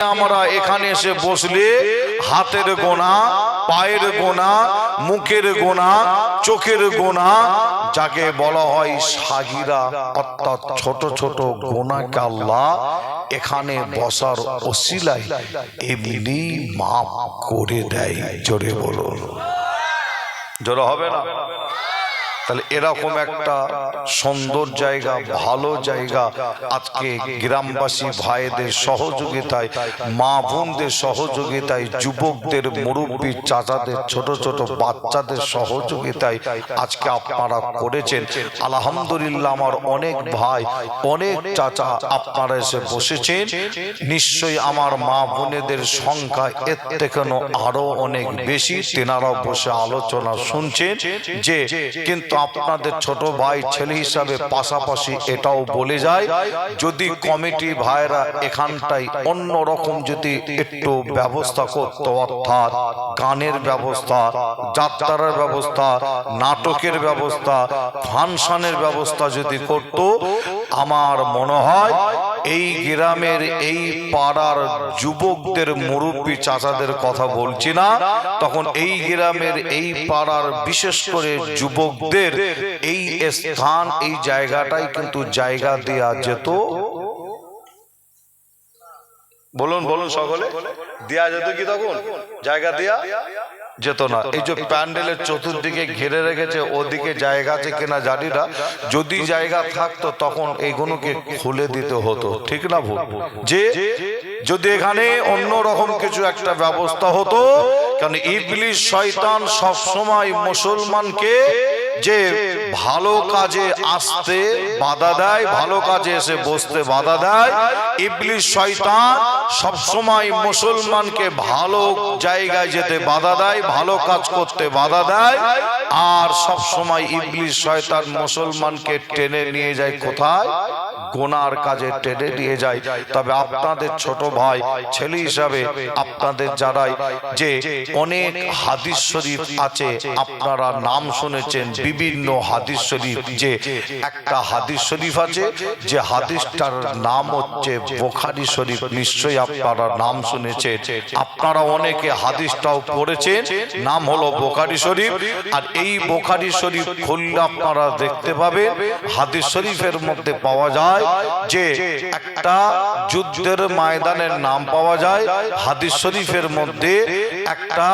আমরা এখানে এসে বসলে হাতের গোনা, পায়ের গোনা, মুখের গোনা, চোখের গোনা, যাকে বলা হয় সাগিরা অর্থাৎ ছোট ছোট গোনাকে আল্লাহ এখানে বসার ওসিলায় এমনি মাফ করে দেয়। জোরে বলুন, জোরে হবে না? তাহলে এরকম একটা সুন্দর জায়গা, ভালো জায়গা, আজকে গ্রামবাসী ভাইদের সহযোগিতায়, মা বোনদের সহযোগিতায়, যুবকদের, মুরব্বী চাচাদের, ছোট ছোট বাচ্চাদের সহযোগিতায় আজকে আপনারা করেছেন। আলহামদুলিল্লাহ, আমার অনেক ভাই, অনেক চাচা আপনারা এসে বসেছেন। নিশ্চয়ই আমার মা বোনেদের সংখ্যা এর থেকে আরো অনেক বেশি, তেনারাও বসে আলোচনা শুনছেন। যে কিন্তু আপনাদের ছোট ভাই ছেলে হিসাবে পাশাপাশি এটাও বলে যায়, যদি কমিটি ভাইরা এখানটায় অন্য রকম যদি একটু ব্যবস্থা করত, অর্থাৎ গানের ব্যবস্থা, যাত্রার ব্যবস্থা, নাটকের ব্যবস্থা, ফাংশনের ব্যবস্থা যদি করত, আমার মনে হয় এই গ্রামের, এই পাড়ার যুবকদের, মুরব্বী চাচাদের কথা বলছি না, তখন এই গ্রামের, এই পাড়ার বিশেষ করে যুবকদের এই স্থান, এই জায়গাটাই কিন্তু জায়গা দেয়া যেত। বলুন বলুন সকলে, দেয়া যেত কি? তখন জায়গা দেয়া যেত না। এই যে প্যান্ডেলের চতুর্দিকে ঘিরে রেখেছে, ওদিকে জায়গা আছে কিনা জানি না, যদি জায়গা থাকতো তখন এইগুলোকে খুলে দিতে হতো, ঠিক না ভুল? যে যদি এখানে অন্য রকম কিছু একটা ব্যবস্থা হতো, কারণ ইবলিস শয়তান সব সময় মুসলমানকে যে ভালো কাজে আসতে বাধা দেয়, ভালো কাজে এসে বসতে বাধা দেয়, ইবলিস শয়তান সব সময় মুসলমানকে ভালো জায়গায় যেতে বাধা দেয়, ভালো কাজ করতে বাধা দেয়, আর সব সময় ইবলিস শয়তান মুসলমানকে টেনে নিয়ে যায় কোথায়? গোনার কাজে টেনে নিয়ে যায়। তবে আপনাদের ছোট ভাই ছেলে হিসাবে আপনাদের যারাই যে অনেক হাদিস শরীফ আছে, আপনারা নাম শুনেছেন বিভিন্ন হাদিস শরীফ, যে একটা হাদিস শরীফ আছে যে হাদিসটার নাম হচ্ছে বুখারী শরীফ, নিশ্চয়ই আপনারা নাম শুনেছেন। আপনারা অনেকে হাদিসটাও পড়েছেন, নাম হলো বুখারী শরীফ। আর এই বুখারী শরীফ খুললে আপনারা দেখতে পাবেন, হাদিস শরীফের মধ্যে পাওয়া যায় যে একটা যুদ্ধের ময়দানের নাম পাওয়া যায়, হাদিস শরীফের মধ্যে একটা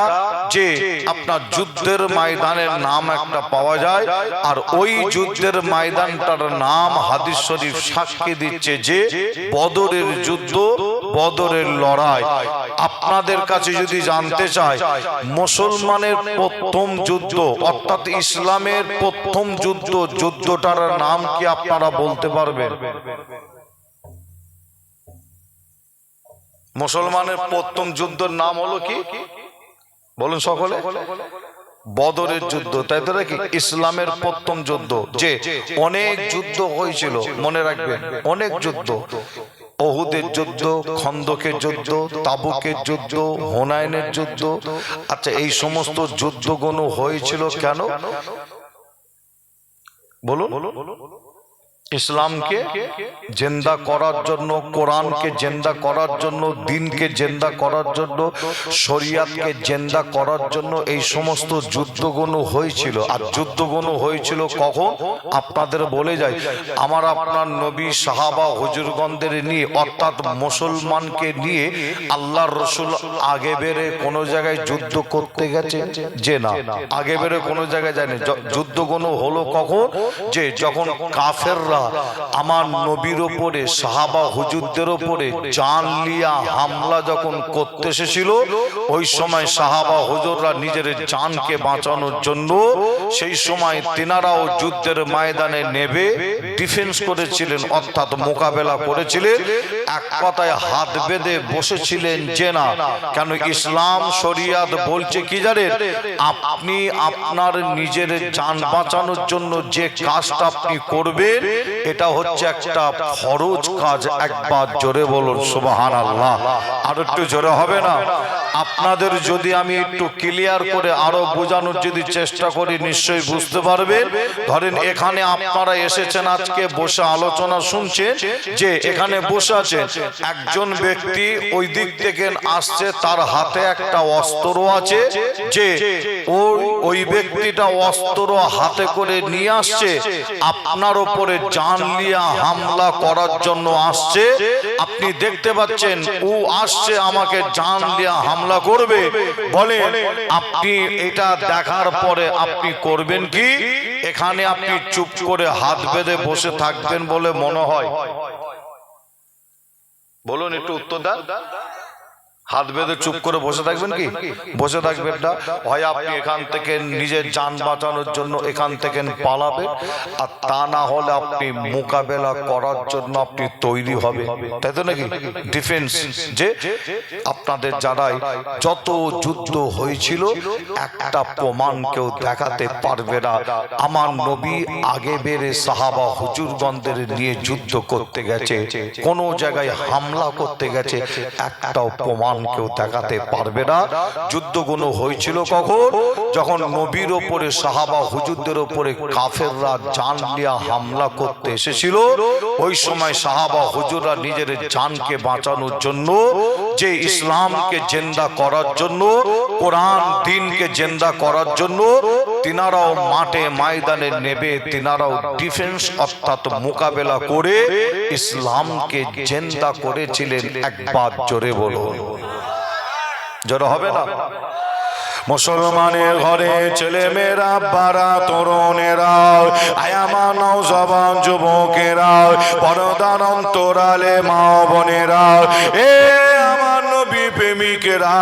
যে আপনার যুদ্ধের ময়দানের নাম একটা পাওয়া যায়, আর ওই যুদ্ধের ময়দানটার নাম হাদিস শরীফ সাক্ষী দিচ্ছে যে বদরের যুদ্ধ, বদরের লড়াই। আপনাদের কাছে যদি জানতে চাই মুসলমানের প্রথম যুদ্ধ অর্থাৎ ইসলামের প্রথম যুদ্ধ, যুদ্ধটার নাম কি আপনারা বলতে পারবেন? মুসলমানের প্রথম যুদ্ধের নাম হলো কি বলুন সকলে? বদরের যুদ্ধ, তাই তো নাকি? ইসলামের প্রথম যুদ্ধ, যে অনেক যুদ্ধ হয়েছিল, মনে রাখবেন, অনেক যুদ্ধ, ওহুদের যুদ্ধ, খন্দকের যুদ্ধ, তাবুকের যুদ্ধ, হুনাইনের যুদ্ধ। আচ্ছা, এই সমস্ত যুদ্ধগুলো হয়েছিল কেন বলুন? ইসলামকে জিন্দা করার জন্য, কোরআনকে জিন্দা করার জন্য, দ্বীনকে জিন্দা করার জন্য, শরিয়াতকে জিন্দা করার জন্য এই সমস্ত যুদ্ধগুলো হয়েছিল। আর যুদ্ধগুলো হয়েছিল কখন? আপনাদের বলে যাই, আমার আপনার নবী, সাহাবা, হুজুরগণদের নিয়ে, অর্থাৎ মুসলমানকে নিয়ে আল্লাহর রসুল আগে বেড়ে কোনো জায়গায় যুদ্ধ করতে গেছে? যে না, আগে বেড়ে কোনো জায়গায় যায়নি। যুদ্ধগুলো হলো কখন? যে যখন কাফেররা আমার নবীর ওপরে, সাহাবা হুজুরদের ওপরে জানলিয়া হামলা যখন করতে এসেছিল, ওই সময় সাহাবা হুজুররা নিজের জানকে বাঁচানোর জন্য সেই সময় তিনারাও যুদ্ধের ময়দানে নেবে ডিফেন্স করেছিলেন, অর্থাৎ মোকাবেলা করেছিলেন। এক কথায় হাত বেঁধে বসেছিলেন যে না, কেন ইসলাম শরিয়াত বলছে কি জানেন? আপনি আপনার নিজের জান বাঁচানোর জন্য যে কাজটা আপনি করবেন, এটা হচ্ছে একটা ফরজ কাজ। একবার জোরে বলুন সুবহানাল্লাহ। আর একটু জোরে হবে না? আপনাদের যদি আমি একটু ক্লিয়ার করে আরো বোঝানোর যদি চেষ্টা করি নিশ্চয়ই বুঝতে পারবেন। ধরেন এখানে আপনারা এসেছেন, আজকে বসে আলোচনা শুনছেন, যে এখানে বসে আছেন একজন ব্যক্তি ওই দিক থেকে আসছে, তার হাতে একটা অস্ত্র আছে, যে ওই ব্যক্তিটা অস্ত্র হাতে করে নিয়ে আসছে, আপনার উপরে জানলিয়া হামলা করার জন্য আসছে। আপনি দেখতে পাচ্ছেন ও আসছে আমাকে জানলিয়া হামলা করবে। বলেন আপনি এটা দেখার পরে আপনি করবেন কি? এখানে আপনি চুপ করে হাত বেঁধে বসে থাকবেন বলে মনে হয়? বলুন একটু উত্তর দেন। হাত বেঁধে চুপ করে বসে থাকবেন কি? বসে থাকবেন না। হয় আপনি এখান থেকে নিজের জান বাঁচানোর জন্য এখান থেকে পালাবেন, আর তা না হলে আপনি মোকাবেলা করার জন্য আপনি তৈরি হবে, তাই তো নাকি? ডিফেন্স, যে আপনাদের যারাই যত যুদ্ধ হয়েছিল একটা প্রমাণ কেউ দেখাতে পারবে না আমার নবী আগে বেড়ে সাহাবা হুজুরগণদের নিয়ে যুদ্ধ করতে গেছে, কোন জায়গায় হামলা করতে গেছে, একটাও প্রমাণ কেউ দেখাতে পারবে না। যুদ্ধগুলো হয়েছিল কখন? যখন নবীর ওপরে সাহাবা হুজুরদের ওপরে কাফেররা জানলিয়া হামলা করতে এসেছিল। ওই সময় সাহাবা হুজুররা নিজের জানকে বাঁচানোর জন্য, যে ইসলামকে জিন্দা করার জন্য, কোরআন দ্বীনকে জিন্দা করার জন্য তিনারাও মাঠে ময়দানে নেবে, তিনারাও ডিফেন্স অর্থাৎ মোকাবেলা করে ইসলামকে জিন্দা করেছিলেন। একবার জোরে বলুন। জোরে হবে না? মুসলমানের ঘরে ছেলে মেয়েরা, বারা তরুণেরা, আয়ামা নওজওয়ান যুবকেরা, পর্দার অন্তরালে মা বোনেরা, এ আমার নবী প্রেমিকেরা,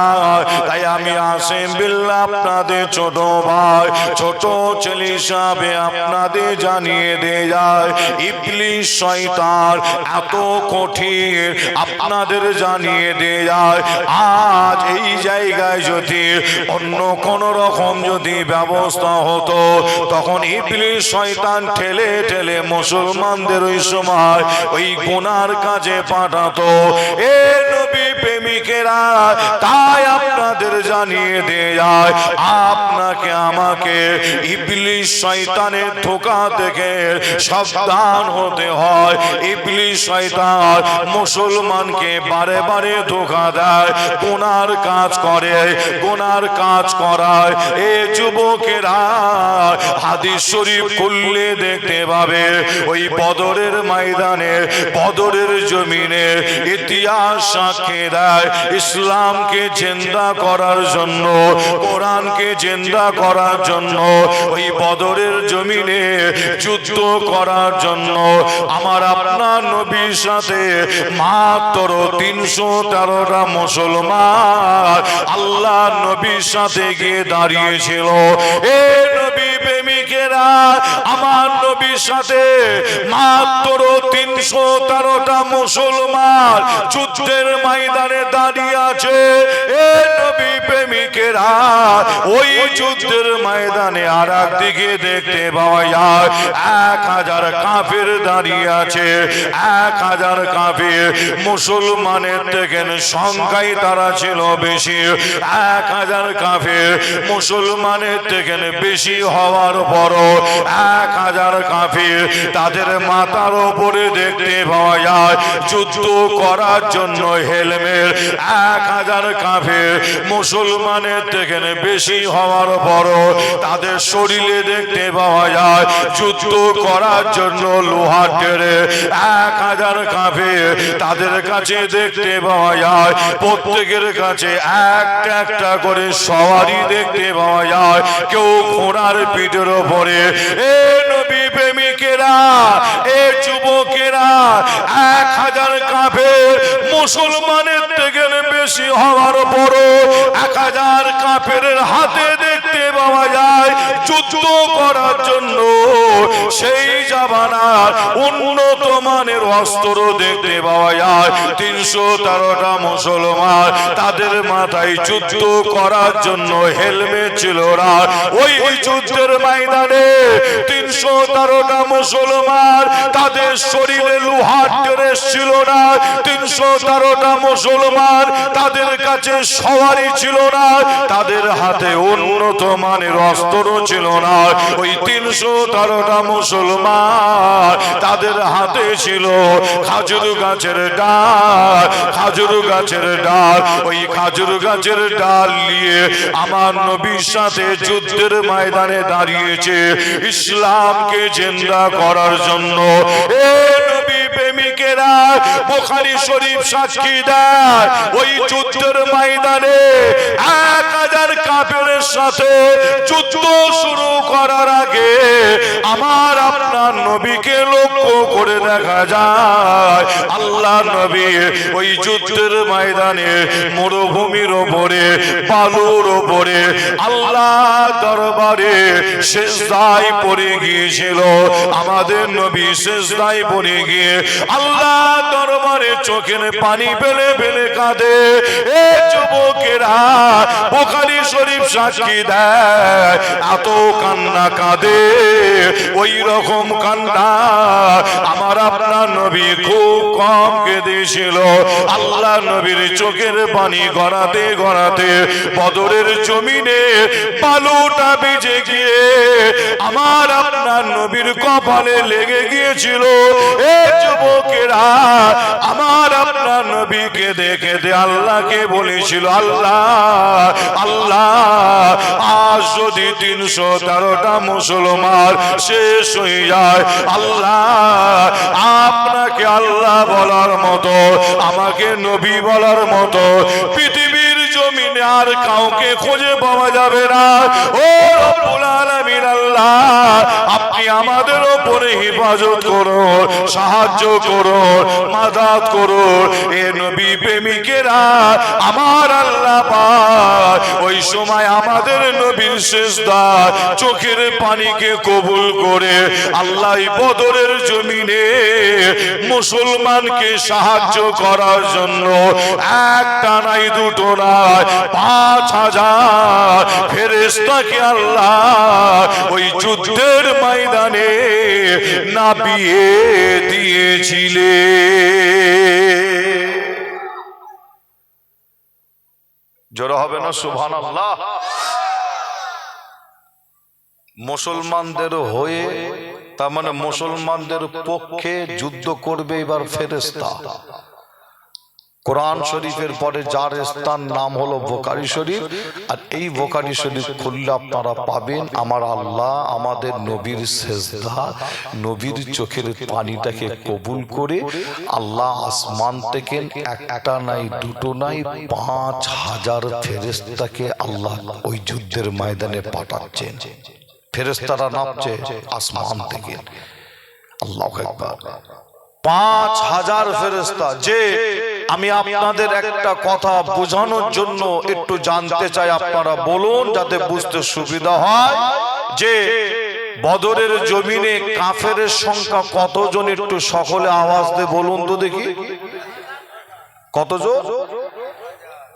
তাই আমি আসিম বিল্লাহ আপনাদের ছোট ভাই, ছোট ছেলে হিসাবে আপনাদের জানিয়ে দিয়ে যায় ইবলিস শয়তান এত কঠিন, আপনাদের জানিয়ে দিয়ে যায়। আজ এই জায়গায় যদি অন্য কোন রকম যদি ব্যবস্থা হতো, তখন ইবলিস শয়তান ঠেলে ঠেলে মুসলমানদের ওই সময় ওই গুনার কাজে পাঠাতো। এ নবী প্রেমিকেরা, তাই আপনাদের জানিয়ে দিয়ে যায় আপনাকে আমাকে ইবলিস শয়তানের ধোঁকা থেকে সাবধান হতে হয়। ইবলিস শয়তান মুসলমানকে বারে বারে ধোঁকা দেয়, গুনার কাজ করে, গুনার কাজ করায়। এ যুবকেরা, হাদিস শরীফ খুললে দেখতে পাবে ওই বদরের ময়দানে, বদরের জমিনে ইতিহাস সাক্ষী দেয় ইসলামকে জিন্দা করার জন্য, কোরআনকে জিন্দা করার জন্য, ওই বদরের জমিনে যুদ্ধ করার জন্য আমার আপনার নবীর সাথে মাত্র 313টা মুসলমান আল্লাহ নবীর সাথে গিয়ে দাঁড়িয়েছিল। এ নবী প্রেমিকেরা, আমার নবীর সাথে মাত্র 313টা মুসলমান যুদ্ধের ময়দানে দাঁড়িয়ে আছে। এ নবী প্রেমিকেরা, ওই যুদ্ধের ময়দানে আর একদিকে দেখতে পাওয়া যায় 1000 কাফের দাঁড়িয়ে আছে। 1000 কাফের মুসলমানের থেকে সংখ্যায় তারা ছিল বেশি। 1000 কাফের মুসলমানের থেকে বেশি হওয়ার পরও 1000 কাফের তাদের মাথার উপরে দেখতে পাওয়া যায় যুদ্ধ করার জন্য হেলমেট। 1000 কাফের মুসলমানের থেকে বেশি হওয়ার পরও তাদের শরীরে দেখতে পাওয়া যায় যুদ্ধ করার জন্য লোহার টেরে। 1000 কাফের তাদের কাছে দেখতে পাওয়া যায় প্রত্যেকের কাছে একটা একটা করে সওয়ারি দেখতে পাওয়া যায়, কেউ ঘোড়ার পিঠের ওপরে। এ নবী প্রেমিকেরা, এ যুবকেরা, 1000 কাফের মুসলমানের থেকে বেশি হওয়ার পরও 1000 কাফের হাতে দেখতে পাওয়া যায় যুদ্ধ করার জন্য সেই জামানার উন্নত মানের অস্ত্র দেখতে পাওয়া যায়। 313টা মুসলমান, তাদের মাথায় যুদ্ধ করার জন্য হেলমেট ছিল না। ওই যুদ্ধের ময়দানে 313টা মুসলমান, তাদের শরীরে লোহার ড্রেস ছিল না। 313টা মুসলমান, তাদের কাছে সওয়ারি ছিল না, তাদের হাতে উন্নত মানের অস্ত্র ছিল না। ওই 313টা মুসলমান, তাদের হাতে ছিল খাজুর গাছের ডাল। খাজুর গাছের ডাল, ওই খাজুর গাছের ডাল নিয়ে আমার নবীর সাথে যুদ্ধের ময়দানে দাঁড়িয়েছে ইসলামকে জিন্দা করার জন্য। এ নবী প্রেমিকেরা, বুখারী শরীফ সাক্ষী দেয় ওই যুদ্ধের ময়দানে 1000 কাফেরের সাথে যুদ্ধ শুরু করার আগে আমার আপনার নবীকে লক্ষ্য করে দেখা যায় আল্লাহ নবী ওই যুদ্ধের ময়দানে মরুভূমির ওপরে, বালুর ওপরে আল্লাহ দরবারে সিজদায় পড়ে গিয়েছিল। আমাদের নবী সিজদায় পড়ে গিয়ে আল্লাহ দরবারে চোখের পানি ফেলে ফেলে কাঁদে। এ যুবকেরা, বুখারী শরীফ সাক্ষী দেয় এত কান্না কাঁদে, ওই রকম কান্না আমার আপনার নবী খুব কম কেঁদেছিল। আল্লাহ নবীর চোখের পানি গড়াতে গড়াতে বদরের জমিনে বালুটা ভিজে গিয়ে আমার আপনার নবীর কপালে লেগে গিয়েছিল। এ যুবকেরা, আমার আপনার নবীকে দেখে আল্লাহকে বলেছিল, আল্লাহ আল্লাহ, আজ যদি 313টা মুসলমান শেষ হয়ে যায়, আল্লাহ আপনাকে আল্লাহ বলার মতো, আমাকে নবী বলার মতো পৃথিবীর জমিনে আর কাউকে খুঁজে পাওয়া যাবে না। ও রব্বুল আলামিন আল্লাহ, আপনি আমাদের উপরে হেফাজত করুন, সাহায্য করুন, মাদাত করুন। এ নবী প্রেমিকেরা, আমার আল্লাহ পাক ওই সময় আমাদের নবীর সিজদা চোখের পানিকে কবুল করে আল্লাহ বদরের জমিনে মুসলমানকে সাহায্য করার জন্য একটা নাই দুটো নাই 5000 ফেরেশতাকে আল্লাহ ওই যুদ্ধের ময়দানে নামিয়ে দিয়েছিলেন। জোরে হবে না সুবহানাল্লাহ? মুসলমানদের হয়ে, তার মানে মুসলমানদের পক্ষে যুদ্ধ করবে এবার ফেরেশতা। কোরআন শরীফের পরে যার স্থান নাম হলো বুখারী শরীফ, আর এই বুখারী শরীফ খুললে আপনারা পাবেন আমার আল্লাহ আমাদের নবীর সিজদা, নবীর চোখের পানিটাকে কবুল করে আল্লাহ আসমান থেকে একটা নাই দুটো নাই 5000 ফেরেশতাকে আল্লাহ ওই যুদ্ধের ময়দানে পাঠাচ্ছেন। ফেরেশতারা নামছে আসমান থেকে। আল্লাহু আকবার। 5000 ফেরেশতা। যে আমি আপনাদের একটা কথা বোঝানোর জন্য একটু জানতে চাই, আপনারা বলুন যাতে বুঝতে সুবিধা হয়, যে বদরের জমিনে কাফেরের সংখ্যা কতজন? একটু সকলে আওয়াজ দিয়ে বলুন তো দেখি, কতজন?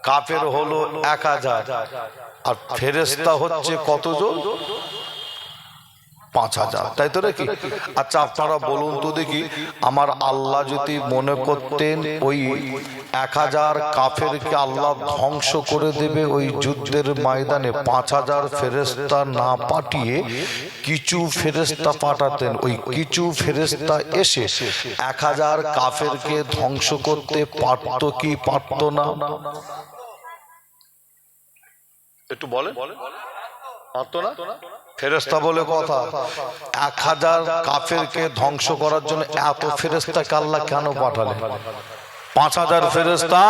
কাফের হলো 1000, আর ফেরেশতা হচ্ছে কতজন? 5000, তাই তো নাকি? আচ্ছা আপনারা বলুন তো দেখি, আমার আল্লাহ যদি মনে করতেন ওই 1000 কাফেরকে আল্লাহ ধ্বংস করে দেবে ওই যুদ্ধের ময়দানে, 5000 ফেরেশতা না পাঠিয়ে কিছু ফেরেশতা পাঠাতেন। ওই কিছু ফেরেশতা এসে 1000 কাফেরকে ধ্বংস করতে পারত কি পারত না? একটু বলেন, পারত না? ফেরেশতা বলে কথা। 1000 কাফেরকে ধ্বংস করার জন্য এত ফেরেশতাকে আল্লাহ কেন পাঠালেন? 5000 ফেরেশতা,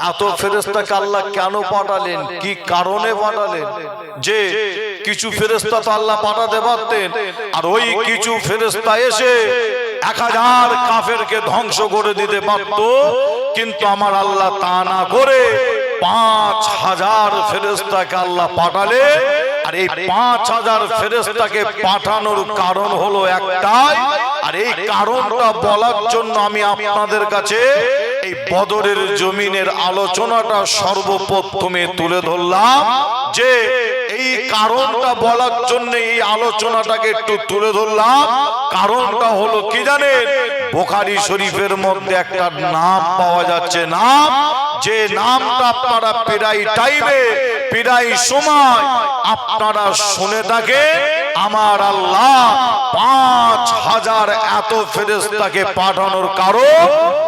এত ফেরেশতাকে আল্লাহ কেন পাঠালেন? কি কারণে পাঠালেন? যে কিছু ফেরেশতা তো আল্লাহ পাঠাতে পারতেন, আর ওই কিছু ফেরেশতা এসে 1000 কাফেরকে ধ্বংস করে দিতে পারত, কিন্তু আমার আল্লাহ তা না করে 5000 ফেরেশতাকে আল্লাহ পাঠালে আর এই 5000 ফেরেশতাকে পাঠানোর কারণ হলো একটাই, আর এই কারণটা বলার জন্য আমি আপনাদের কাছে এই বদরের জমিনের আলোচনাটা সর্বপ্রথমে তুলে ধরলাম। যে এই কারণটা বলার জন্য এই আলোচনাটাকে একটু তুলে ধরলাম। কারণটা হলো কি জানেন? বুখারী শরীফের মধ্যে একটা নাম পাওয়া যাচ্ছে, নাম যে নামটা আপনারা প্রায় টাইমে প্রায় সময় আপনারা শুনে থাকেন। আমার আল্লাহ 5000 এত ফেরেশতাকে পাঠানোর কারণ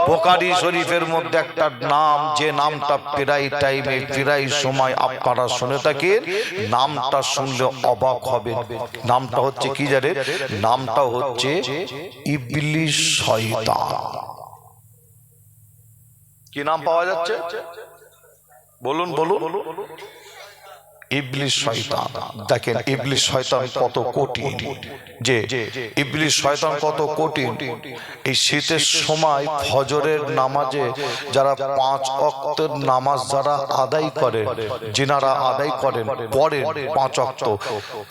বুখারী শরীফের মধ্যে একটা নাম, যে নামটা প্রায় টাইমে প্রায় সময় আপনারা শুনে থাকেন। নামটা শুনলে অবাক হবেন। নামটা হচ্ছে কি জানেন? নামটা হচ্ছে ইবলিস শয়তান। কি নাম পাওয়া যাচ্ছে? বলুন বলুন। ইবলিস শয়তান। দেখেন ইবলিস শয়তান কত কঠিন, যে ইবলিস শয়তান কত কঠিন। এই শীতের সময় ফজরের নামাজে যারা 5 ওয়াক্তের নামাজ যারা আদায় করেন, যিনারা আদায় করেন পড়েন 5 ওয়াক্ত,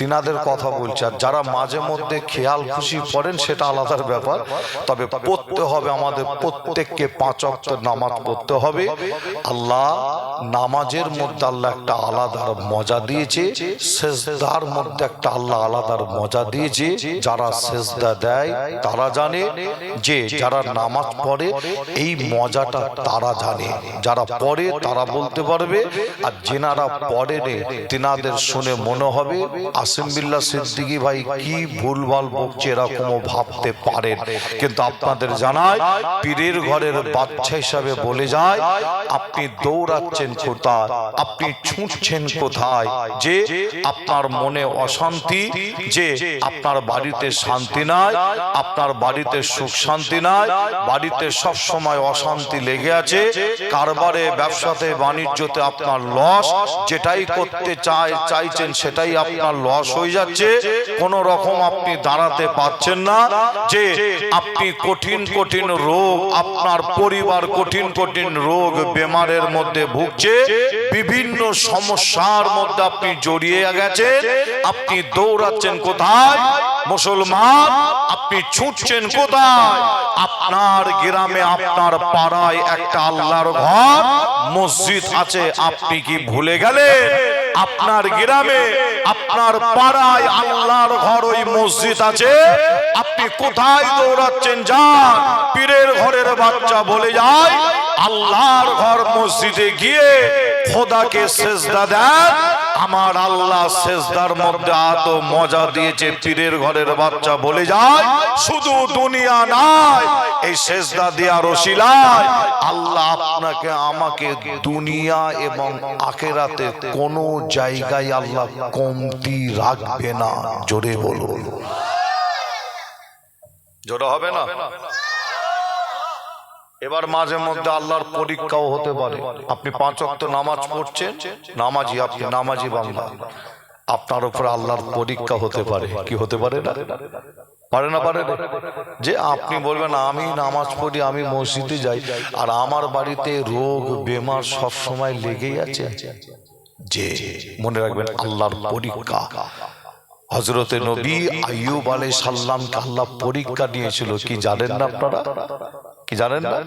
তিনাদের কথা বলছি। আর যারা মাঝে মধ্যে খেয়াল খুশি পড়েন সেটা আলাদার ব্যাপার, তবে পড়তে হবে। আমাদের প্রত্যেককে 5 ওয়াক্তের নামাজ পড়তে হবে। আল্লাহ নামাজের মধ্যে আল্লাহ একটা আলাদার মজা দিয়েছে, সেজদার মধ্যে একটা আল্লাহ আলাদার মজা দিয়েছে। যারা সেজদা দেয় তারা জানে, যে যারা নামাজ পড়ে এই মজাটা তারা জানে। যারা পড়ে তারা বলতে পারবে, আর যেনারা পড়েন তিনাদের শুনে মনে হবে আসিম বিল্লাহ সিদ্দিকী ভাই কি ভুলভাল বকছে, এরকমও ভাবতে পারেন। কিন্তু আপনাদের জানায়, পীরের ঘরের বাচ্চা হিসাবে বলে যায়, আপনি দৌড়াচ্ছেন কোথায়, আপনি ছুটছেন কোথায়, যে আপনার মনে অশান্তি, যে আপনার বাড়িতে শান্তি নাই, আপনার বাড়িতে সুখ শান্তি নাই, বাড়িতে সব সময় অশান্তি লেগে আছে, কারবারে ব্যবসাতে বাণিজ্যতে আপনার লস, যেটাই করতে চাইছেন সেটাই আপনার লস হয়ে যাচ্ছে, কোন রকম আপনি দাঁড়াতে পারছেন না, যে আপনি কঠিন কঠিন রোগ, আপনার পরিবার কঠিন কঠিন রোগ বেমারের মধ্যে ভুগছে, বিভিন্ন সমস্যার মধ্যে আপনি জড়িয়ে গেছেন, আপনি দৌড়াচ্ছেন কোথায় মুসলমান, আপনি ছুটছেন কোথায়? আপনার গ্রামে আপনার পাড়ায় একটা আল্লাহর ঘর মসজিদ আছে, আপনি কি ভুলে গেলেন? আপনার গ্রামে আপনার পাড়ায় আল্লাহর ঘর ওই মসজিদ আছে, আপনি কোথায় দৌড়াচ্ছেন? যান, পীরের ঘরের বাচ্চা বলে যায় আল্লাহর ঘর মসজিদে গিয়ে খোদাকে সেজদা দেন। আমার আল্লাহ সেজদার মধ্যে এত মজা দিয়েছে, পীরের ঘরের বাচ্চা বলে যায় শুধু দুনিয়া নয়, এই সেজদা দেওয়ার ওসিলায় আল্লাহ আপনাকে আমাকে দুনিয়া এবং আখিরাতে কোনো জায়গায় আল্লাহ কমতি রাখবে না। জোরে বলুন। জোরে হবে না? এবার মাঝে মধ্যে আল্লাহর পরীক্ষাও হতে পারে। আপনি 5 ওয়াক্ত নামাজ পড়ছেন, নামাজি, আপনি নামাজি বান্দা, আপনার উপর আল্লাহর পরীক্ষা হতে পারে। কি হতে পারে না? পারে না? পারে না? যে আপনি বলবেন আমি নামাজ পড়ি, আমি মসজিদে যাই, আর আমার বাড়িতে রোগ বেমার সব সময় লেগেই আছে। যে মনে রাখবেন আল্লাহর পরীক্ষা। হযরতে নবী আইয়ুব আলাইহিস সালামকে আল্লাহ পরীক্ষা নিয়েছিল, কি জানেন না আপনারা? কি জানেন না?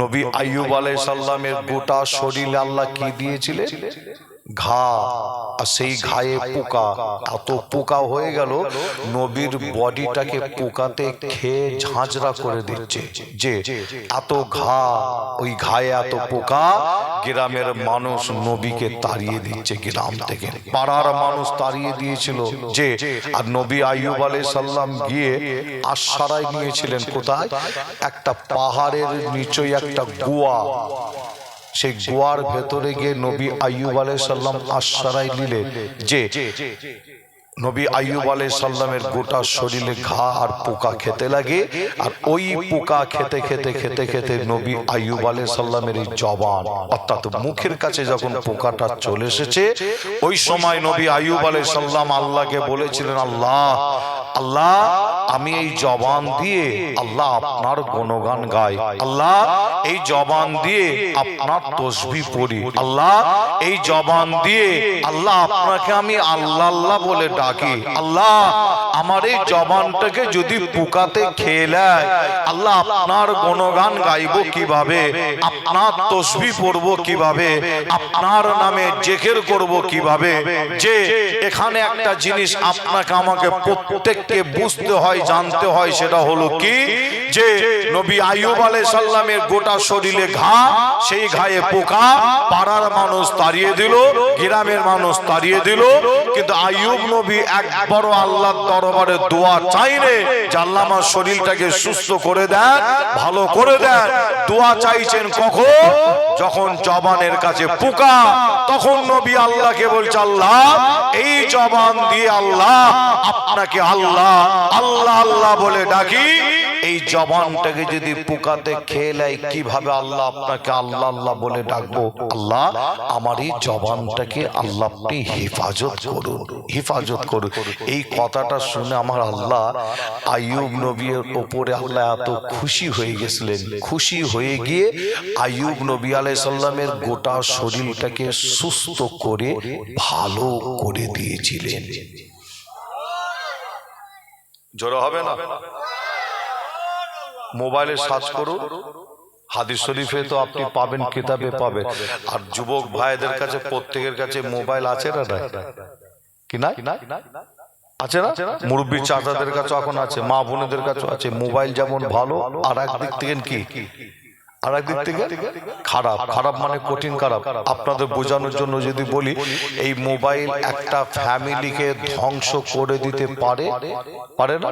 নবী আইয়ুব আলাইহিস সালামের গোটা শরীরে আল্লাহ কি দিয়েছিলেন? ঘা, আর সেই ঘায়ে পোকা, এত পোকা হয়ে গেল নবীর বডিটাকে পোকাতে খেয়ে ঝাঁঝরা করে দিচ্ছে। যে এত ঘা, ওই ঘায়ে এত পোকা, গ্রামের মানুষ নবীকে তাড়িয়ে দিচ্ছে গ্রাম থেকে, পাড়ার মানুষ তাড়িয়ে দিয়েছিল। যে আর নবী আইয়ুব আলাইহিস সালাম গিয়ে আশ্রয় নিয়েছিলেন কোথায়? একটা পাহাড়ের নিচেই একটা গুয়া, সেই গুয়ার ভেতরে গিয়ে নবী আইয়ুব আলাইহিস সালাম আশ্রয় নিলেন। যে নবী আইয়ুব আলাইহিস সালামের গোটা শরীরে ঘা আর পোকা খেতে লাগে, আর ওই পোকা খেতে খেতে খেতে খেতে নবী আইয়ুব আলাইহিস সালামের এই জবান অর্থাৎ মুখের কাছে যখন পোকাটা চলে এসেছে, ওই সময় নবী আইয়ুব আলাইহিস সালাম আল্লাহকে বলেছিলেন, আল্লাহ আল্লাহ আমি এই জবান দিয়ে আল্লাহ আপনার গুণগান গাই, আল্লাহ এই জবান দিয়ে আপনার তসবিহ পড়ি, আল্লাহ এই জবান দিয়ে আল্লাহ আপনাকে আমি আল্লাহ আল্লাহ বলে ডাকি। আল্লাহ আমার এই জবানটাকে যদি পোকাতে খেয়ে নেয়, আল্লাহ আপনার গুণগান গাইব কিভাবে, আপনার তসবিহ পড়ব কিভাবে, আপনার নামে জিকির করব কিভাবে। যে এখানে একটা জিনিস আপনাকে আমাকে প্রত্যেককে বুঝতে হয়, জানতে হয়, সেটা হলো কি, যে নবী আইয়ুব আলাইহিস সালামের গোটা শরীরে ঘা, সেই ঘায়ে পোকা, পাড়ার মানুষ তাড়িয়ে দিল, গ্রামের মানুষ তাড়িয়ে দিল, কিন্তু আইয়ুব নবী একবারও আল্লাহর দরবারে দোয়া চাইলে যে আল্লাহ আমার শরীরটাকে সুস্থ করে দেন, ভালো করে দেন। দোয়া চাইছেন কখন? যখন জবানের কাছে পোকা, তখন নবী আল্লাহকে বলছে আল্লাহ এই জবান দিয়ে আল্লাহ আপনাকে আল্লাহ আল্লাহ আল্লাহ বলে ডাকি। এই জবানটাকে যদি পোকাতে খেয়ে নেয়, কিভাবে আল্লাহ আপনাকে আল্লাহ আল্লাহ বলে ডাকবো? আল্লাহ আমার এই জবানটাকে আল্লাহ আপনি হেফাজত করুন, হেফাজত করুন। এই কথাটা শুনে আমার আল্লাহ আইয়ুব নবীর ওপরে আল্লাহ এত খুশি হয়ে গেছিলেন, খুশি হয়ে গিয়ে আইয়ুব নবী আলাইহিস সালামের গোটা শরীরটাকে সুস্থ করে ভালো করে দিয়েছিলেন। জোরে হবে না? মোবাইলে সার্চ করুন, হাদিস শরীফে তো আপনি পাবেন, কিতাবে পাবেন। আর যুবক ভাইদের কাছে প্রত্যেকের কাছে মোবাইল আছে না? কি না আছে না? মুরব্বী চাচাদের কাছে এখন আছে, মা বোনেদের কাছে আছে। মোবাইল যেমন ভালো, আর একদিক থেকে কি, আর একদিক থেকে খারাপ। খারাপ মানে কঠিন খারাপ। আপনাদের বোঝানোর জন্য যদি বলি, এই মোবাইল একটা ফ্যামিলিকে ধ্বংস করে দিতে পারে, পারে না?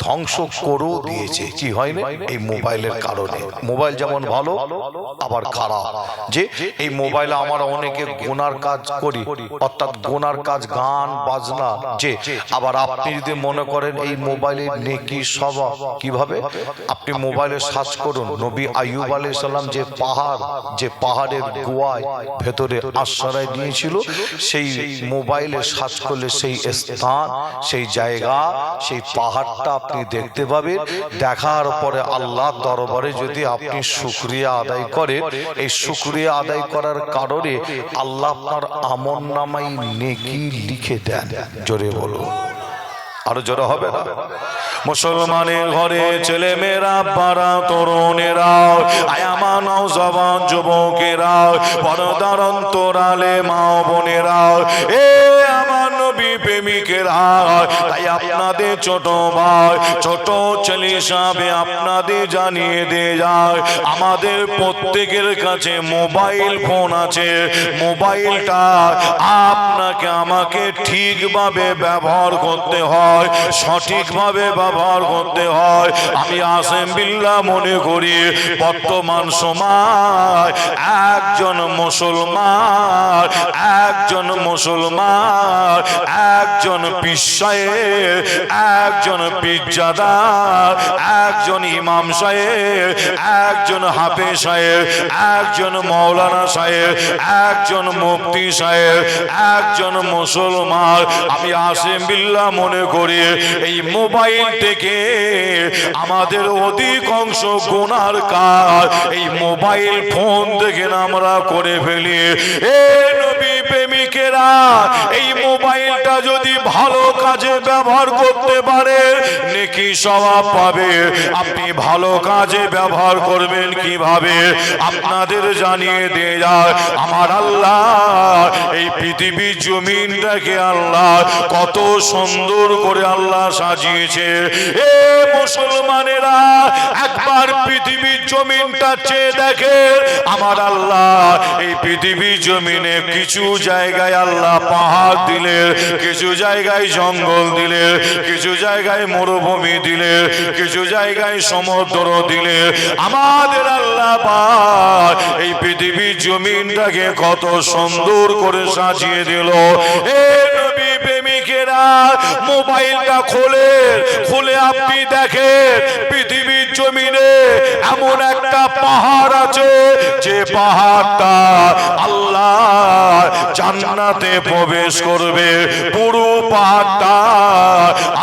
ধ্বংস করেও দিয়েছে। কি হয়নি? এই মোবাইলের কারণে। মোবাইল যেমন ভালো আবার খারাপ। যে এই মোবাইলে আমরা অনেকে গুনার কাজ করি, অর্থাৎ গুনার কাজ, গান বাজনা। যে আবার আপনি যদি মনে করেন এই মোবাইলে নেকি স্বভাব, কিভাবে? আপনি মোবাইলে সার্চ করুন, নবী আইয়ুব আলাইহিস সালাম যে পাহাড়, যে পাহাড়ের গোয়ায় ভেতরে আশ্রয় নিয়েছিল, সেই মোবাইলে সার্চ করলে সেই স্থান, সেই জায়গা, সেই পাহাড়টা আপনি দেখতে পাবেন। দেখার পরে আল্লাহ দরবারে যদি আপনি শুকরিয়া আদায় করেন, এই শুকরিয়া আদায় করার কারণে আল্লাহ আপনার আমলনামায় নেকি লিখে দেন। জোরে বলুন, আরো জোরে হবে না? মুসলমানের ঘরে ছেলে মেয়েরা, পাড়া তরুণেরা, আমার নওজওয়ান যুবকেরা, পর্দার অন্তরালে মা বোনেরা, এ আমার নবী প্রেমিকেরা, তাই আপনাদের ছোট ভাই, ছোট ছেলে হিসাবে আপনাদের জানিয়ে দিয়ে যায়, আমাদের প্রত্যেকের কাছে মোবাইল ফোন আছে। মোবাইলটা আপনাকে আমাকে ঠিকভাবে ব্যবহার করতে হয়, সঠিকভাবে ব্যবহার করতে হয়। আমি আসেম বিল্লাহ মনে করি বর্তমান সময় একজন মুসলমান, একজন মুসলমান, একজন পিসায়ের, একজন পিজ্জাদার, একজন ইমাম সাহেব, একজন হাফেজ সাহেব, একজন মাওলানা সাহেব, একজন মুফতি সাহেব, একজন মুসলমান। আমি আসেম বিল্লাহ মনে করি এই মোবাইল থেকে আমাদের অধিকাংশ গুনার কাজ এই মোবাইল ফোন থেকে আমরা করে ফেলি। এ নবী প্রেমিকেরা, এই মোবাইলটা যদি ভালো কাজে ব্যবহার করতে পারে নেকি সওয়াব পাবে। আপনি ভালো কাজে ব্যবহার করবেন কিভাবে আপনাদের জানিয়ে দিয়ে যায়। আমার আল্লাহ এই পৃথিবীর জমিনটাকে আল্লাহ কত সুন্দর করে আল্লাহ সাজিয়েছে। এ মুসলমানেরা, একবার পৃথিবীর জমিনটা চেয়ে দেখে আমার আল্লাহ এই পৃথিবীর জমিনে কিছু জায়গায় আল্লাহ পাহাড় দিলে, কিছু জায়গায় জঙ্গল দিলে, কিছু জায়গায় মরুভূমি দিলে, কিছু জায়গায় সমুদ্র দিলে। আমাদের আল্লাহ পাক এই পৃথিবীর জমিনটাকে কত সুন্দর করে সাজিয়ে দিল। এ নবী প্রেমিকেরা, মোবাইলটা খুলে আপনি দেখেন পৃথিবীর জমিনে এমন একটা পাহাড় আছে, যে পাহাড়টা আল্লাহ জান্নাতে প্রবেশ করবে, পুরো পাহাড়টা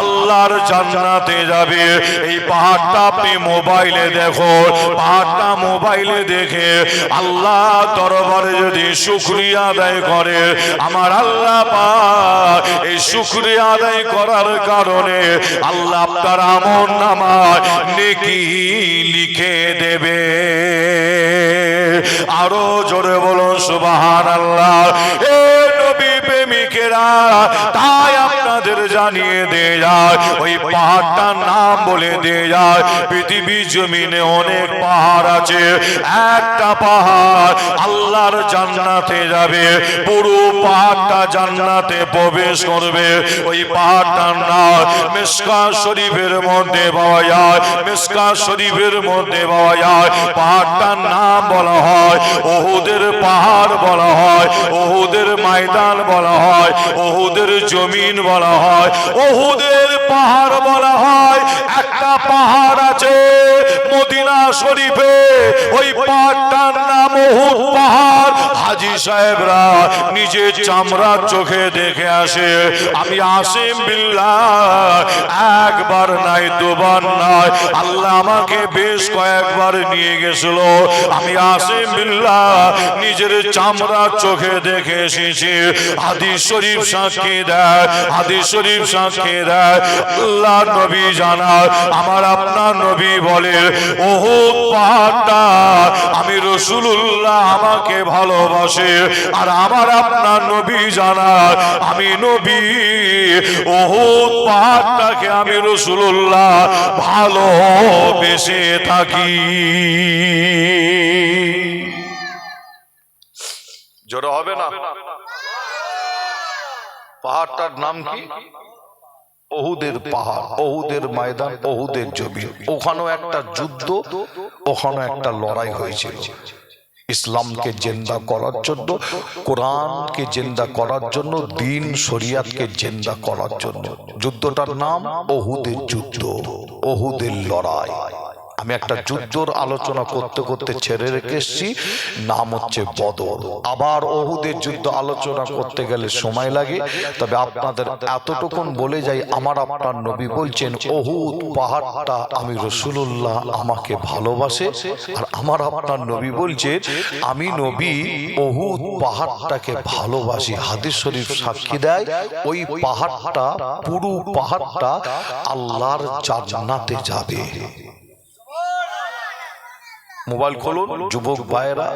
আল্লাহর জান্নাতে যাবে। এই পাহাড়টা আপনি মোবাইলে দেখো, পাহাড়টা মোবাইলে দেখে আল্লাহ দরবারে যদি শুকরিয়া আদায় করে, আমার আল্লাহ পাক এই শুকরিয়া আদায় করার কারণে আল্লাহ আপনার আমলনামায় নেকি লিখে দেবে। আরো জোরে বলুন সুবহানাল্লাহ। এ নবী প্রেমিকেরা, তাই আপনাদের জানিয়ে দিয়ে যায়, ওই পাহাড়টার নাম বলে দিয়ে যায়। পৃথিবী জমিনে অনেক পাহাড় আছে, একটা পাহাড় আল্লাহর জান্নাতে যাবে, পুরো পাহাড়টা জান্নাতে প্রবেশ করবে। ওই পাহাড়টার নাম মিশকাত শরীফের মধ্যে পাওয়া যায়, মিশকাত শরীফের মধ্যে পাওয়া যায়। পাহাড়টার নাম বলা হয় উহুদের পাহাড় বলা হয়, উহুদের ময়দান বলা হয়, উহুদের জমিন বলা হয়, উহুদের পাহাড় বলা হয়। একটা পাহাড় আছে মদিনা শরীফে, ওই পাহাড়টার নাম উহুদ পাহাড়। হাজী সাহেবরা নিজের চামড়ার চোখে দেখে আসে। আমি আসিম বিল্লাহ, একবার নাই দুবার নাই, আল্লাহ আমাকে বেশ কয়েকবার নিয়ে গেছিল। আমি আসিম বিল্লাহ নিজের চামড়ার চোখে দেখে এসেছি। হাদিস শরীফ সাক্ষী দেয়, হাদিস শরীফ সাক্ষী দেয়। আল্লাহ নবী জানায়, আমার আপনার নবী বলে, উহুদ পাহাড়টা আমি রাসূলুল্লাহ আমাকে ভালোবাসে, আর আমার আপনার নবী জানায়, আমি নবী উহুদ পাহাড়টাকে আমি রাসূলুল্লাহ ভালোবেসে থাকি। জোরে হবে না? পাহাড়টার নাম কি? উহুদের পাহাড়, উহুদের ময়দান, উহুদের জমিন। ওখানেও একটা যুদ্ধ, ওখানেও একটা লড়াই হয়েছিল ইসলামকে জিন্দা করার জন্য, কোরআনকে জিন্দা করার জন্য, দ্বীন শরিয়াতকে জিন্দা করার জন্য। যুদ্ধটার নাম উহুদের যুদ্ধ, উহুদের লড়াই। আমি একটা যুদ্ধর আলোচনা করতে করতে ছেড়ে রেখে এসেছি, নাম হচ্ছে বদর। আবার উহুদের যুদ্ধ আলোচনা করতে গেলে সময় লাগে, তবে আপনাদের এতটুকুন বলে যাই, আমার আপনার নবী বলছেন উহুদ পাহাড়টা আমি রাসূলুল্লাহ আমাকে ভালোবাসে, আর আমার আপনার নবী বলছে আমি নবী উহুদ পাহাড়টাকে ভালোবাসি। হাদিস শরীফ সাক্ষী দেয়, ওই পাহাড়টা, পুরো পাহাড়টা আল্লাহর জান্নাতে যাবে। মোবাইল খুলুন যুবক ভাইরা,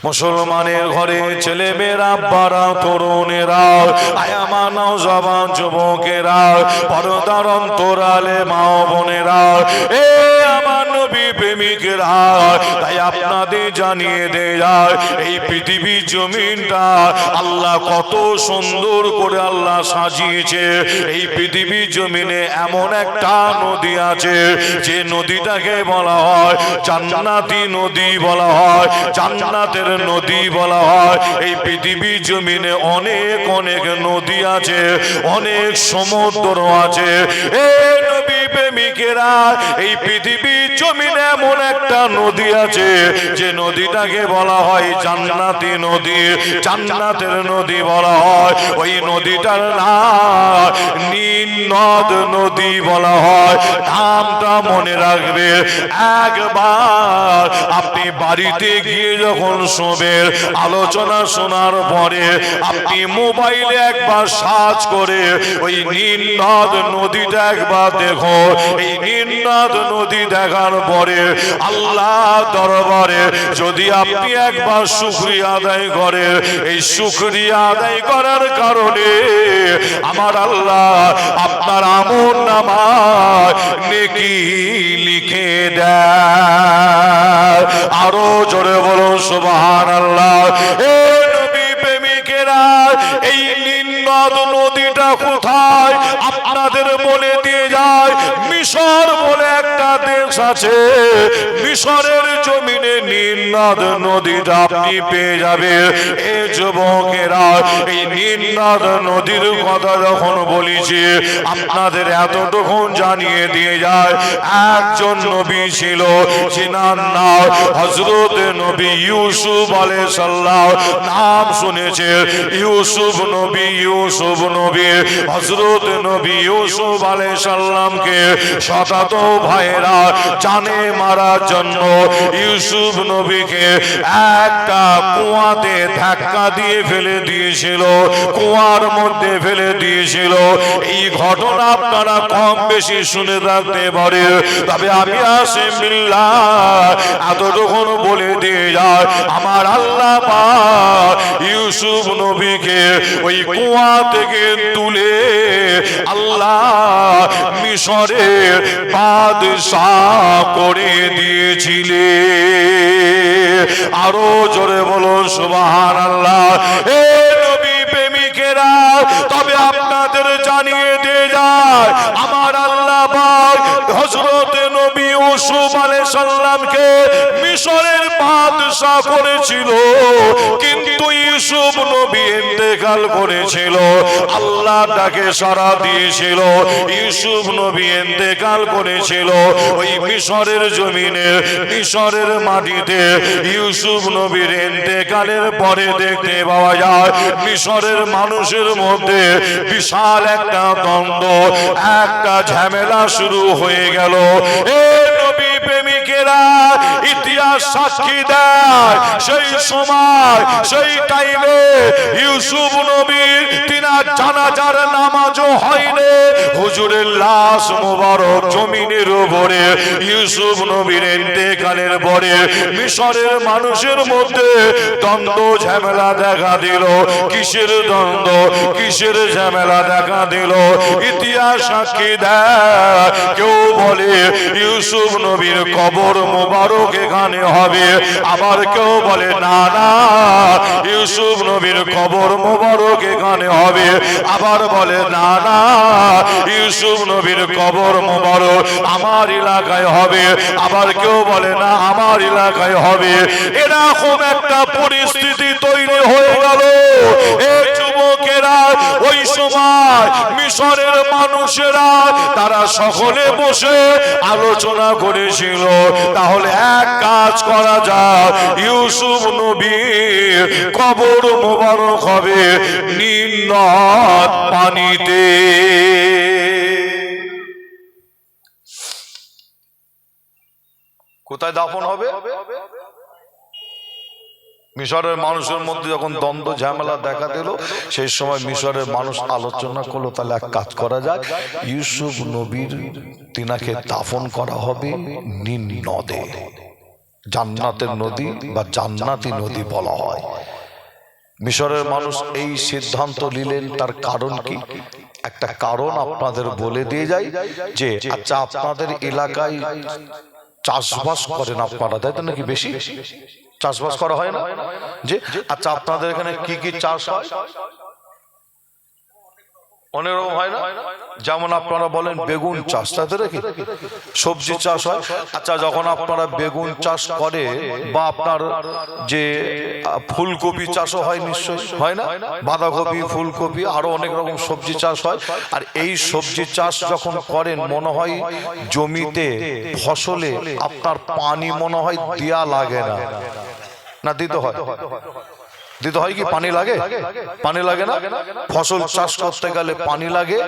মুসলমানের ঘরে ছেলে মেয়েরা, বারা তরুণেরা, আয়ামা নওজওয়ান যুবকেরা, পর্দার অন্তরালে মা বোনেরা, এ আমার নবী প্রেমিকেরা, তাই আপনাদের জানিয়ে দেয়, এই পৃথিবী জমিনটা আল্লাহ কত সুন্দর করে আল্লাহ সাজিয়েছে। এই পৃথিবী জমিনে এমন একটা নদী আছে, যে নদীটাকে বলা হয় জান্নাতি নদী বলা হয়, জান্নাতের নদী বলা হয়। এই পৃথিবী জমিনে অনেক অনেক নদী আছে, অনেক সমুদ্র আছে। এ নবী প্রেমিকেরা, এই পৃথিবী জমিনে এমন একটা নদী আছে, যে নদীটাকে বলা হয় জান্নাতি নদী, জান্নাতের নদী বলা হয়। ওই নদীটার নাম নীল নদ নদী বলা হয়। নামটা মনে রাখবে। একবার আপনি বাড়িতে গিয়ে যখন শোবেন, আলোচনা শোনার পরে আপনি মোবাইলে একবার সার্চ করে ওই নীল নদ নদীটা একবার দেখো। এই নীল নদ নদী দেখার পরে আল্লাহ দরবারে যদি আপনি একবার শুকরিয়া আদায় করেন, এই শুকরিয়া আদায় করার কারণে আমার আল্লাহ আপনার আমলনামায় নেকি লিখে দেয়। আরো জোরে বলুন সুবহানাল্লাহ। এ নবী প্রেমিকেরা, এই নীল নদ নদীটা কোথায় আপনাদের বলে দিয়ে যায়। মিশর বলে একটা দেশ আছে মিশরের জমিনে নীল নদ নদীটা আপনি পেয়ে যাবেন। এই যুবকেরা এই নীল নদ নদীর কথা যখন বলেছি আপনাদের এতটুকু জানিয়ে দিয়ে যায়, একজন নবী ছিল যিনার নাম হযরত নবী ইউসুফ আলাইহিস সালাম। নাম শুনেছে ইউসুফ নবী। ইউসুফ নবী হযরত নবী ইউসুফ আলাইহিস সালামকে শত ভাইরা জানে মারার জন্য ইউসুফ নবীকে একটা কুয়াতে ধাক্কা দিয়ে ফেলে দিয়েছিল, কুয়ার মধ্যে ফেলে দিয়েছিল। এই ঘটনা আপনারা কম বেশি শুনে থাকতে পারে, তবে আমি আলহামদুলিল্লাহ এতটুকু বলে দিয়ে যায়, আমার আল্লাহ পাক ইউসুফ নবীকে ওই কুয়া থেকে তুলে আল্লাহ মিশরের বাদশাহ করে দিয়েছিলেন। আরো জোরে বলুন সুবহানাল্লাহ। হে নবী প্রেমিকেরা, তবে আপনাদের জানিয়ে দিয়ে যায়, আমার আল্লাহ পাক হযরত নবী ইউসুফ আলাইহিস সালামকে মিশরের বাদশাহ করেছিল, কিন্তু ইউসুফ নবী ইন্তেকাল করেছিল। আল্লাহ তাকে সারা দিয়েছিল। ইউসুফ নবী ইন্তেকাল করেছিল ওই মিশরের জমিনে, মিশরের মাটিতে। ইউসুফ নবীর ইন্তেকালের পরে দেখতে পাওয়া যায় মিশরের মানুষের মধ্যে বিশাল একটা দ্বন্দ্ব, একটা ঝামেলা শুরু হয়ে গেল। এ নবী প্রেমিকেরা, ইতিহাস সাক্ষী দেয় সেই সময়, সেই টাইমে ইউসুফ নবীর তিনার জানাজার নামাজও হয়নি। হুজুরের লাশ মোবারক জমিনের উপরে। ইউসুফ নবীর ইন্তেকালের পরে মিশরের মানুষের মধ্যে দ্বন্দ্ব ঝামেলা দেখা দিল। কিসের দ্বন্দ্ব, কিসের ঝামেলা দেখা দিল? ইতিহাস সাক্ষী দেয়, কেউ বলে ইউসুফ নবীর কবর মোবারক এখানে হবে, আবার কেউ বলে না না ইউসুফ নবীর কবর মোবারক এখানে হবে, আবার বলে না না ইউসুফ নবীর কবর মোবারক আমার এলাকায় হবে, আবার কেউ বলে না আমার এলাকায় হবে। এরকম একটা পরিস্থিতি তৈরি হয়ে গেল। এই যুবকেরা ওই সময় মিশরের মানুষেরা তারা সকলে বসে আলোচনা করেছিল, তাহলে এক কাজ করা যায়, ইউসুফ নবীর কবর মোবারক হবে নীল নদ পানিতে। কোথায় দাফন হবে? মিশরের মানুষের মধ্যে যখন দ্বন্দ্ব ঝামেলা দেখা দিল, সেই সময় মিশরের মানুষ আলোচনা করলো, তাহলে এক কাজ করা যায়, ইউসুফ নবীর তিনাকে দাফন করা হবে নীল নদে। জান্নাতের নদী বা জান্নাতি নদী বলা হয়। মিশরের মানুষ এই সিদ্ধান্ত নিলেন, তার কারণ কি? একটা কারণ আপনাদের বলে দিয়ে যাই, যে আচ্ছা আপনাদের এলাকায় চাষবাস করেন আপনারা, তাই তো নাকি? বেশি চাষবাস করা হয় না? যে আচ্ছা আপনাদের এখানে কি কি চাষ হয়? অনেক রকম হয় না? যেমন আপনারা বলেন বেগুন চাষ, তাতে নাকি সবজি চাষ হয়। আচ্ছা যখন আপনারা বেগুন চাষ করে, বা আপনার যে ফুলকপি চাষও হয়, নিশ্চয় হয় না? বাঁধাকপি, ফুলকপি, আরো অনেক রকম সবজি চাষ হয়। আর এই সবজি চাষ যখন করেন, মনে হয় জমিতে ফসলে আপনার পানি মনে হয় দেয়া লাগে না, না দিতে হয়? দিতে হয় কি? পানি লাগে? পানি লাগে না? ফসল চাষ করতে গেলে পানি লাগে,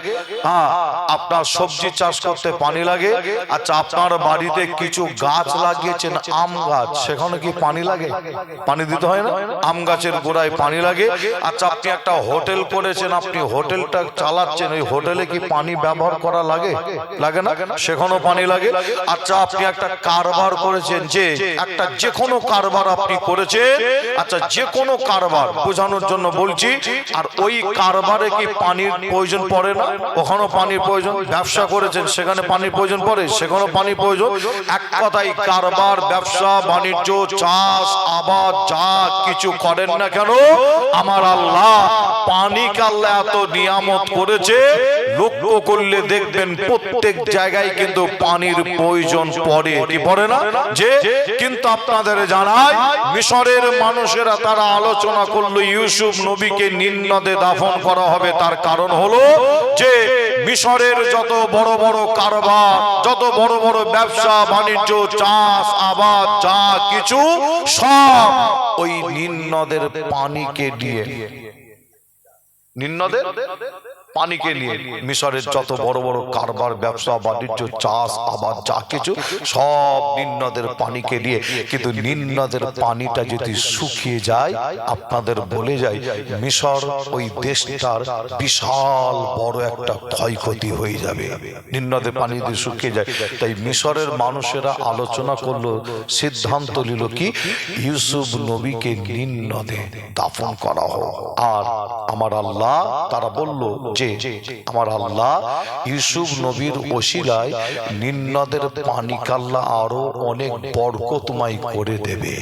হ্যাঁ, আপনার সবজি চাষ করতে পানি লাগে। আচ্ছা আপনার বাড়িতে কিছু গাছ লাগিয়েছেন, আম গাছ, সেখানে কি পানি লাগে? পানি দিতে হয় না? আম গাছের গোড়ায় পানি লাগে। আচ্ছা আপনি একটা হোটেল করেছেন, আপনি হোটেলটা চালাচ্ছেন, ওই হোটেলে কি পানি ব্যবহার করা লাগে? লাগে না? সেখানেও পানি লাগে। আচ্ছা আপনি একটা কারবার করেছেন, যে একটা যে কোনো কারবার আপনি করেছেন, আচ্ছা যে কোনো কারবার বোঝানোর জন্য বলছি, আর ওই কারবারে কি পানির প্রয়োজন পড়ে না? ওখানেও পানির প্রয়োজন। ব্যবসা করেছেন, সেখানে পানির প্রয়োজন পড়ে, সেখানেও পানির প্রয়োজন। এক কথায় কারবার, ব্যবসা বাণিজ্য, চাষ আবাদ যা কিছু করেন না কেন, আমার আল্লাহ পানিকে আল্লাহ এত নিয়ামত করেছে, লক্ষ্য করলে দেখবেন প্রত্যেক জায়গায় কিন্তু পানির প্রয়োজন পড়ে, কি পড়ে না? যে কিন্তু আপনাদের জানাই মিশরের মানুষেরা তারা আলোচনা করলো ইউসুফ নবীকে নীল নদে দাফন করা হবে। তার কারণ হলো যে মিশরের যত বড় বড় কারবার, যত বড় বড় ব্যবসা বাণিজ্য, চাষ আবাদ যা কিছু সব ওই নীল নদের পানিকে দিয়ে, নীল নদের পানিকে নিয়ে মিশরের যত বড় বড় কারবার ব্যবসা বাণিজ্য চাষ আবাদ যা কিছু সব নীল নদের পানিকে নিয়ে। কিন্তু নীল নদের পানিটা যদি শুকিয়ে যায়, আপনাদের বলে যায় মিশর ওই দেশটার বিশাল বড় একটা ক্ষয়ক্ষতি হয়ে যাবে। নীল নদের পানি যদি শুকিয়ে যায়, তাই মিশরের মানুষেরা আলোচনা করলো, সিদ্ধান্ত নিল কি ইউসুফ নবীকে নীল নদে দাফন করা হোক। আর আমার আল্লাহ তারা বলল যে আমার আল্লাহ ইউসুফ নবীর ওসিলায় নীল নদের পানি কাল্লা আরো অনেক বরকতময় করে দেবে।